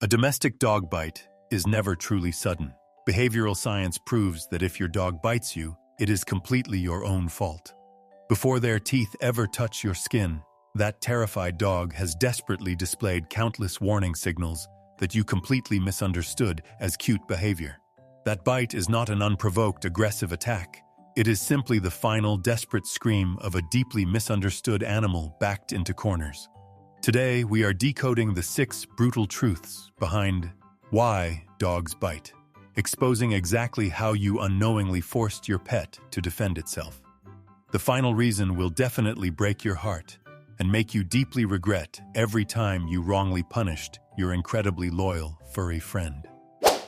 A domestic dog bite is never truly sudden. Behavioral science proves that if your dog bites you, it is completely your own fault. Before their teeth ever touch your skin, that terrified dog has desperately displayed countless warning signals that you completely misunderstood as cute behavior. That bite is not an unprovoked aggressive attack. It is simply the final desperate scream of a deeply misunderstood animal backed into corners. Today, we are decoding the 6 brutal truths behind why dogs bite, exposing exactly how you unknowingly forced your pet to defend itself. The final reason will definitely break your heart and make you deeply regret every time you wrongly punished your incredibly loyal furry friend.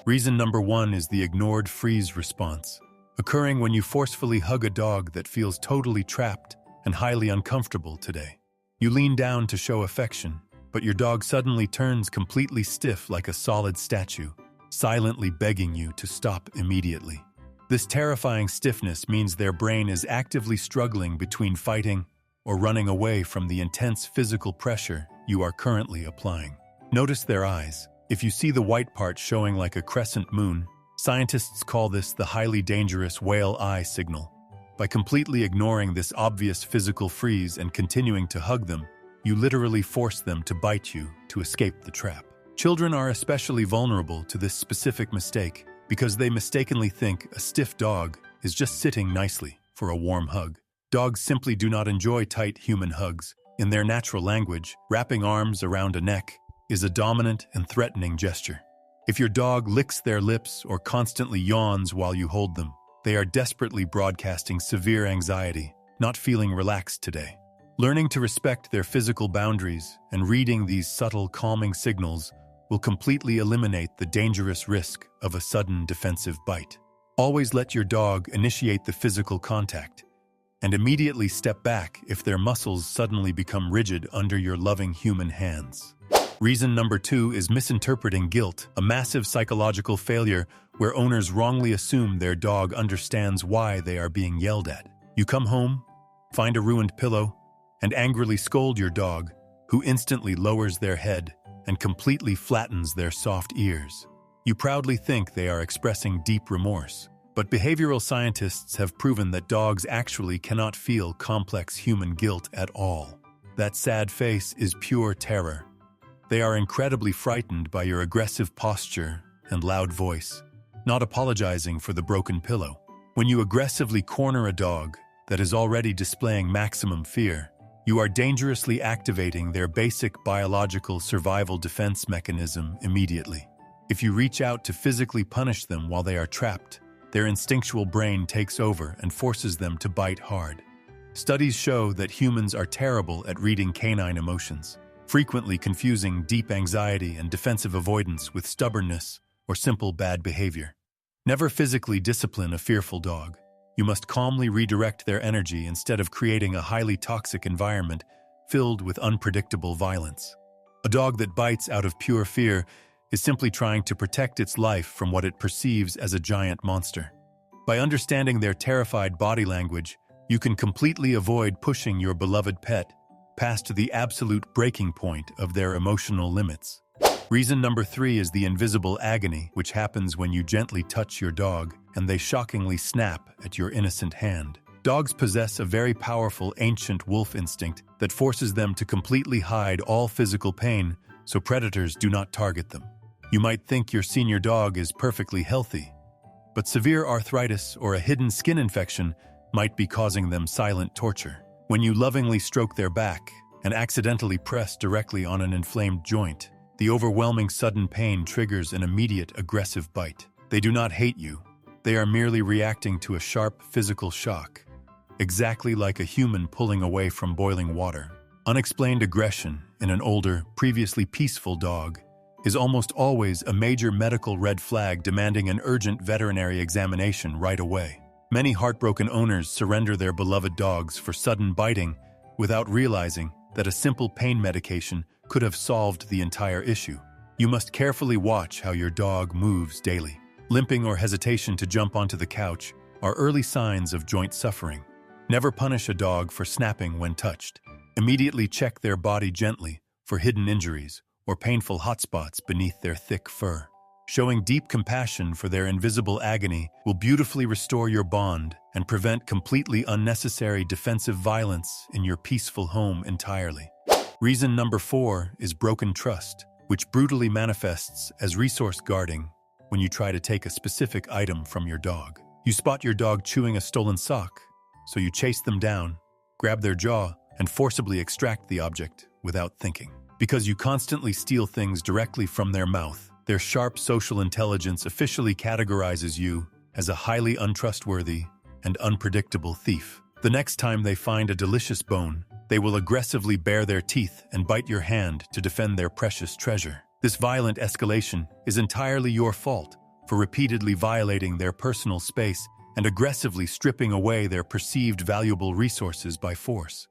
Reason number 1 is the ignored freeze response, occurring when you forcefully hug a dog that feels totally trapped and highly uncomfortable today. You lean down to show affection, but your dog suddenly turns completely stiff like a solid statue, silently begging you to stop immediately. This terrifying stiffness means their brain is actively struggling between fighting or running away from the intense physical pressure you are currently applying. Notice their eyes. If you see the white part showing like a crescent moon, scientists call this the highly dangerous whale eye signal. By completely ignoring this obvious physical freeze and continuing to hug them, you literally force them to bite you to escape the trap. Children are especially vulnerable to this specific mistake because they mistakenly think a stiff dog is just sitting nicely for a warm hug. Dogs simply do not enjoy tight human hugs. In their natural language, wrapping arms around a neck is a dominant and threatening gesture. If your dog licks their lips or constantly yawns while you hold them, they are desperately broadcasting severe anxiety, not feeling relaxed today. Learning to respect their physical boundaries and reading these subtle calming signals will completely eliminate the dangerous risk of a sudden defensive bite. Always let your dog initiate the physical contact and immediately step back if their muscles suddenly become rigid under your loving human hands. Reason number 2 is misinterpreting guilt, a massive psychological failure where owners wrongly assume their dog understands why they are being yelled at. You come home, find a ruined pillow, and angrily scold your dog, who instantly lowers their head and completely flattens their soft ears. You proudly think they are expressing deep remorse, but behavioral scientists have proven that dogs actually cannot feel complex human guilt at all. That sad face is pure terror. They are incredibly frightened by your aggressive posture and loud voice, not apologizing for the broken pillow. When you aggressively corner a dog that is already displaying maximum fear, you are dangerously activating their basic biological survival defense mechanism immediately. If you reach out to physically punish them while they are trapped, their instinctual brain takes over and forces them to bite hard. Studies show that humans are terrible at reading canine emotions, frequently confusing deep anxiety and defensive avoidance with stubbornness or simple bad behavior. Never physically discipline a fearful dog. You must calmly redirect their energy instead of creating a highly toxic environment filled with unpredictable violence. A dog that bites out of pure fear is simply trying to protect its life from what it perceives as a giant monster. By understanding their terrified body language, you can completely avoid pushing your beloved pet past the absolute breaking point of their emotional limits. Reason number 3 is the invisible agony, which happens when you gently touch your dog and they shockingly snap at your innocent hand. Dogs possess a very powerful ancient wolf instinct that forces them to completely hide all physical pain so predators do not target them. You might think your senior dog is perfectly healthy, but severe arthritis or a hidden skin infection might be causing them silent torture. When you lovingly stroke their back and accidentally press directly on an inflamed joint, the overwhelming sudden pain triggers an immediate aggressive bite. They do not hate you. They are merely reacting to a sharp physical shock, exactly like a human pulling away from boiling water. Unexplained aggression in an older, previously peaceful dog is almost always a major medical red flag demanding an urgent veterinary examination right away. Many heartbroken owners surrender their beloved dogs for sudden biting without realizing that a simple pain medication could have solved the entire issue. You must carefully watch how your dog moves daily. Limping or hesitation to jump onto the couch are early signs of joint suffering. Never punish a dog for snapping when touched. Immediately check their body gently for hidden injuries or painful hotspots beneath their thick fur. Showing deep compassion for their invisible agony will beautifully restore your bond and prevent completely unnecessary defensive violence in your peaceful home entirely. Reason number 4 is broken trust, which brutally manifests as resource guarding when you try to take a specific item from your dog. You spot your dog chewing a stolen sock, so you chase them down, grab their jaw, and forcibly extract the object without thinking. Because you constantly steal things directly from their mouth, their sharp social intelligence officially categorizes you as a highly untrustworthy and unpredictable thief. The next time they find a delicious bone, they will aggressively bare their teeth and bite your hand to defend their precious treasure. This violent escalation is entirely your fault for repeatedly violating their personal space and aggressively stripping away their perceived valuable resources by force.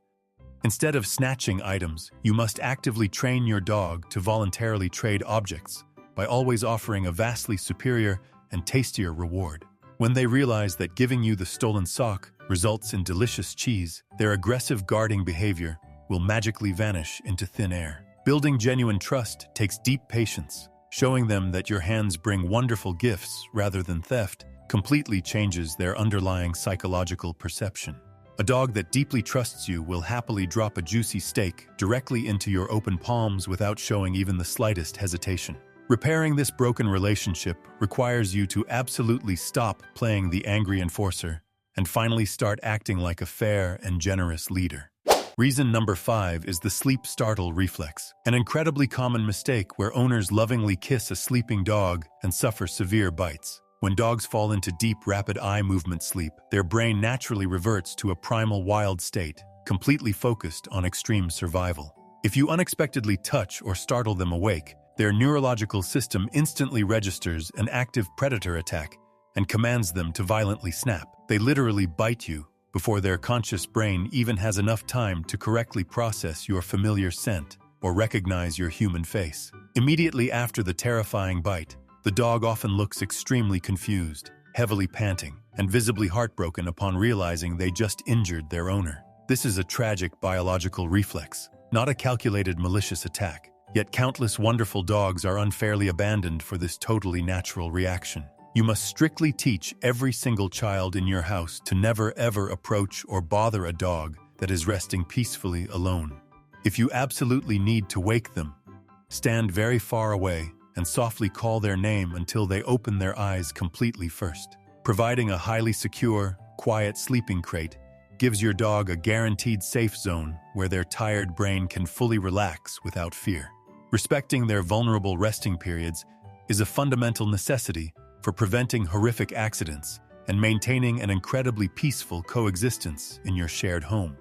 Instead of snatching items, you must actively train your dog to voluntarily trade objects by always offering a vastly superior and tastier reward. When they realize that giving you the stolen sock results in delicious cheese, their aggressive guarding behavior will magically vanish into thin air. Building genuine trust takes deep patience. Showing them that your hands bring wonderful gifts rather than theft completely changes their underlying psychological perception. A dog that deeply trusts you will happily drop a juicy steak directly into your open palms without showing even the slightest hesitation. Repairing this broken relationship requires you to absolutely stop playing the angry enforcer and finally start acting like a fair and generous leader. Reason number 5 is the sleep startle reflex, an incredibly common mistake where owners lovingly kiss a sleeping dog and suffer severe bites. When dogs fall into deep, rapid eye movement sleep, their brain naturally reverts to a primal wild state, completely focused on extreme survival. If you unexpectedly touch or startle them awake, their neurological system instantly registers an active predator attack and commands them to violently snap. They literally bite you before their conscious brain even has enough time to correctly process your familiar scent or recognize your human face. Immediately after the terrifying bite, the dog often looks extremely confused, heavily panting, and visibly heartbroken upon realizing they just injured their owner. This is a tragic biological reflex, not a calculated malicious attack. Yet countless wonderful dogs are unfairly abandoned for this totally natural reaction. You must strictly teach every single child in your house to never ever approach or bother a dog that is resting peacefully alone. If you absolutely need to wake them, stand very far away and softly call their name until they open their eyes completely first. Providing a highly secure, quiet sleeping crate gives your dog a guaranteed safe zone where their tired brain can fully relax without fear. Respecting their vulnerable resting periods is a fundamental necessity for preventing horrific accidents and maintaining an incredibly peaceful coexistence in your shared home.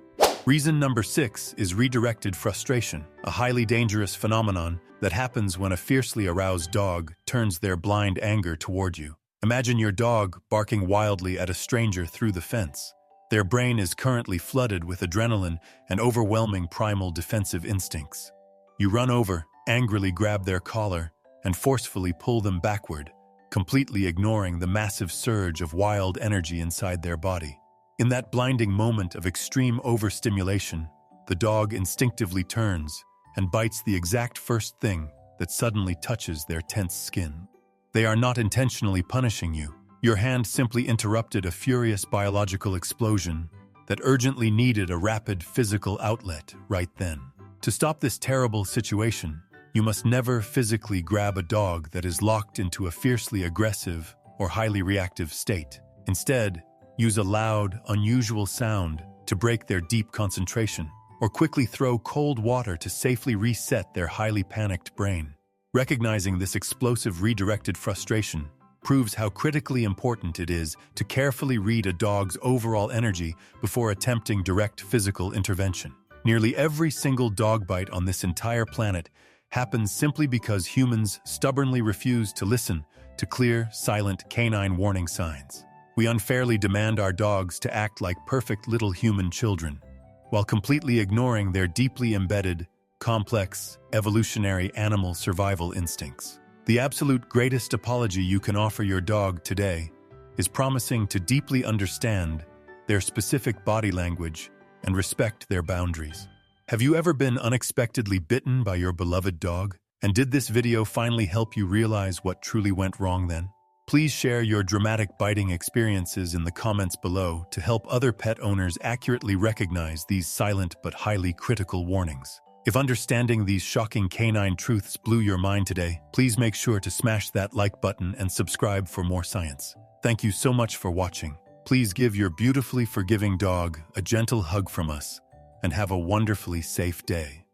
Reason number 6 is redirected frustration, a highly dangerous phenomenon that happens when a fiercely aroused dog turns their blind anger toward you. Imagine your dog barking wildly at a stranger through the fence. Their brain is currently flooded with adrenaline and overwhelming primal defensive instincts. You run over, angrily grab their collar, and forcefully pull them backward, completely ignoring the massive surge of wild energy inside their body. In that blinding moment of extreme overstimulation, the dog instinctively turns and bites the exact first thing that suddenly touches their tense skin. They are not intentionally punishing you. Your hand simply interrupted a furious biological explosion that urgently needed a rapid physical outlet right then. To stop this terrible situation, you must never physically grab a dog that is locked into a fiercely aggressive or highly reactive state. Instead, use a loud, unusual sound to break their deep concentration, or quickly throw cold water to safely reset their highly panicked brain. Recognizing this explosive redirected frustration proves how critically important it is to carefully read a dog's overall energy before attempting direct physical intervention. Nearly every single dog bite on this entire planet happens simply because humans stubbornly refuse to listen to clear, silent canine warning signs. We unfairly demand our dogs to act like perfect little human children, while completely ignoring their deeply embedded, complex, evolutionary animal survival instincts. The absolute greatest apology you can offer your dog today is promising to deeply understand their specific body language and respect their boundaries. Have you ever been unexpectedly bitten by your beloved dog? And did this video finally help you realize what truly went wrong then? Please share your dramatic biting experiences in the comments below to help other pet owners accurately recognize these silent but highly critical warnings. If understanding these shocking canine truths blew your mind today, please make sure to smash that like button and subscribe for more science. Thank you so much for watching. Please give your beautifully forgiving dog a gentle hug from us and have a wonderfully safe day.